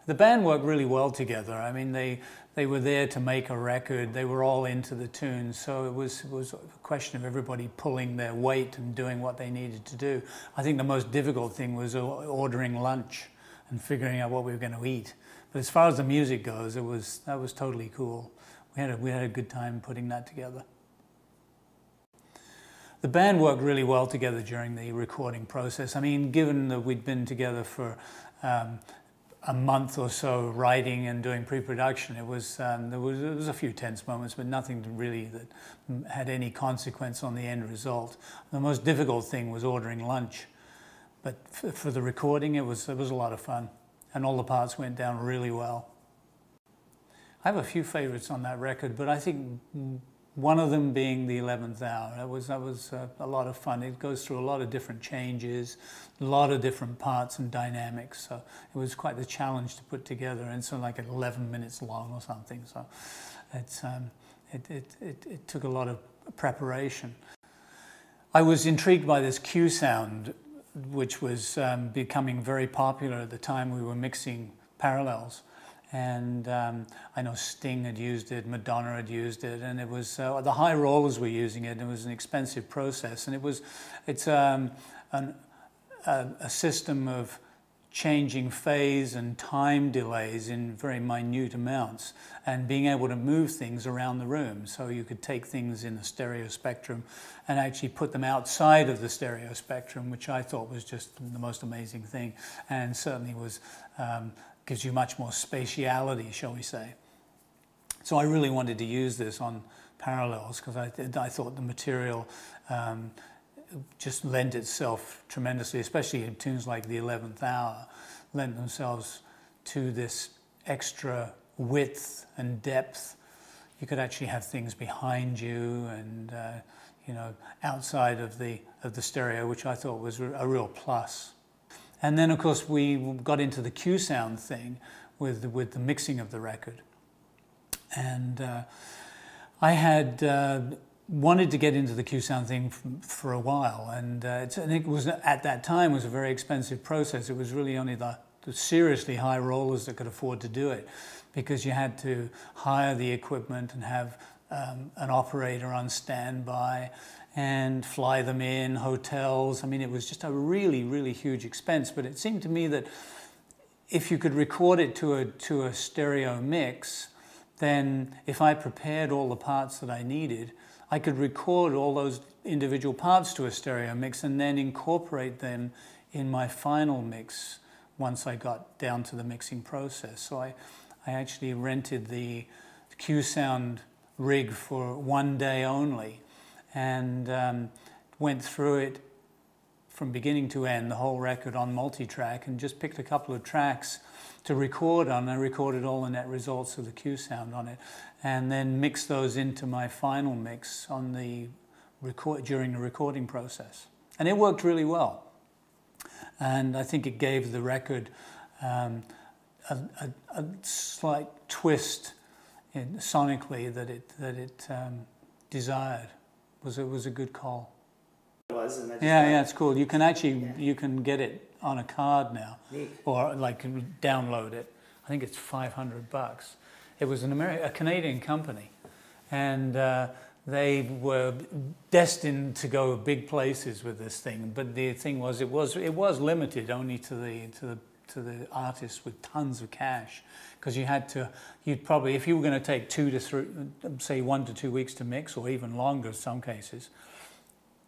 The band worked really well together. I mean, they were there to make a record. They were all into the tunes, so it was a question of everybody pulling their weight and doing what they needed to do. I think the most difficult thing was ordering lunch and figuring out what we were going to eat. But as far as the music goes, that was totally cool. We had a good time putting that together. The band worked really well together during the recording process. I mean, given that we'd been together for a month or so writing and doing pre-production, there was a few tense moments, but nothing really that had any consequence on the end result. The most difficult thing was ordering lunch, but for the recording, it was a lot of fun, and all the parts went down really well. I have a few favorites on that record, but I think one of them being The 11th Hour. That was a lot of fun. It goes through a lot of different changes, a lot of different parts and dynamics. So it was quite the challenge to put together, and so like 11 minutes long or something. So it took a lot of preparation. I was intrigued by this Q sound, which was becoming very popular at the time we were mixing Parallels. And I know Sting had used it, Madonna had used it, and it was the High Rollers were using it, and it was an expensive process. And it's a system of changing phase and time delays in very minute amounts, and being able to move things around the room. So you could take things in the stereo spectrum and actually put them outside of the stereo spectrum, which I thought was just the most amazing thing, and certainly was gives you much more spatiality, shall we say. So I really wanted to use this on Parallels because I thought the material just lent itself tremendously, especially in tunes like The 11th Hour, lent themselves to this extra width and depth. You could actually have things behind you and you know, outside of the stereo, which I thought was a real plus. And then, of course, we got into the Q sound thing with the mixing of the record. And I had wanted to get into the Q sound thing for a while, and it was at that time was a very expensive process. It was really only the seriously high rollers that could afford to do it, because you had to hire the equipment and have an operator on standby and fly them in, hotels. I mean, it was just a really, really huge expense. But it seemed to me that if you could record it to a stereo mix, then if I prepared all the parts that I needed, I could record all those individual parts to a stereo mix and then incorporate them in my final mix once I got down to the mixing process. So I actually rented the Q Sound rig for one day only, and went through it from beginning to end, the whole record on multi-track, and just picked a couple of tracks to record on. I recorded all the net results of the Q Sound on it, and then mixed those into my final mix on the during the recording process. And it worked really well. And I think it gave the record a slight twist sonically that it desired. It was a good call. Yeah, it's cool. You can actually you can get it on a card now, or like download it. I think it's $500. It was a Canadian company, and they were destined to go big places with this thing. But the thing was, it was limited only to the artists with tons of cash, because you'd probably, if you were going to take 2 to 3, say 1 to 2 weeks to mix, or even longer in some cases,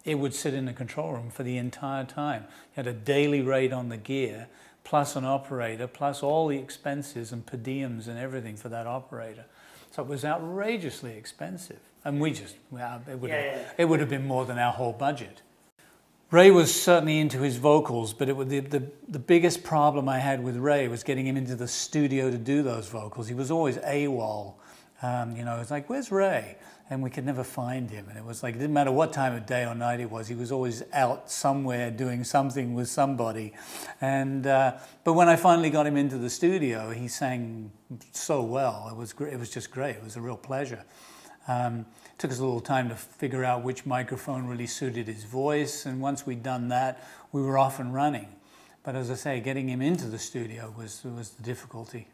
it would sit in the control room for the entire time. You had a daily rate on the gear, plus an operator, plus all the expenses and per diems and everything for that operator. So it was outrageously expensive. And we just, it would have been more than our whole budget. Ray was certainly into his vocals, but the biggest problem I had with Ray was getting him into the studio to do those vocals. He was always AWOL. You know, it's like, where's Ray? And we could never find him. And it was like, it didn't matter what time of day or night it was, he was always out somewhere doing something with somebody. And but when I finally got him into the studio, he sang so well. It was just great. It was a real pleasure. Took us a little time to figure out which microphone really suited his voice, and once we'd done that, we were off and running. But as I say, getting him into the studio was the difficulty.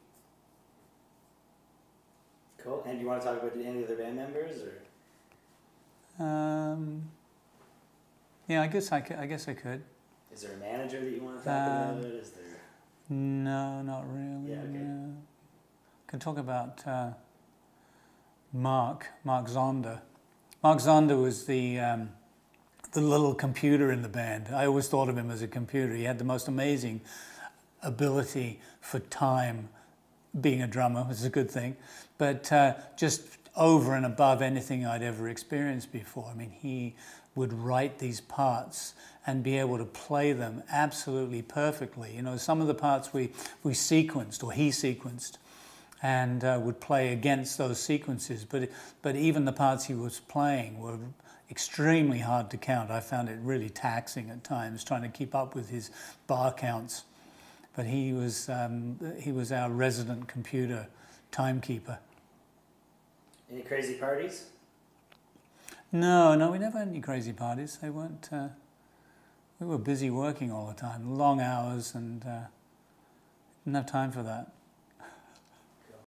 Cool. And do you want to talk about any other band members, or? Yeah, I guess I could. Is there a manager that you want to talk about? Is there? No, not really. Yeah, okay. No. I can talk about Mark Zonder. Mark Zonder was the little computer in the band. I always thought of him as a computer. He had the most amazing ability for time, being a drummer, which is a good thing, but just over and above anything I'd ever experienced before. I mean, he would write these parts and be able to play them absolutely perfectly. You know, some of the parts we sequenced, or he sequenced, and would play against those sequences. But even the parts he was playing were extremely hard to count. I found it really taxing at times, trying to keep up with his bar counts. But he was our resident computer timekeeper. Any crazy parties? No, we never had any crazy parties. They weren't. We were busy working all the time, long hours, and didn't have time for that.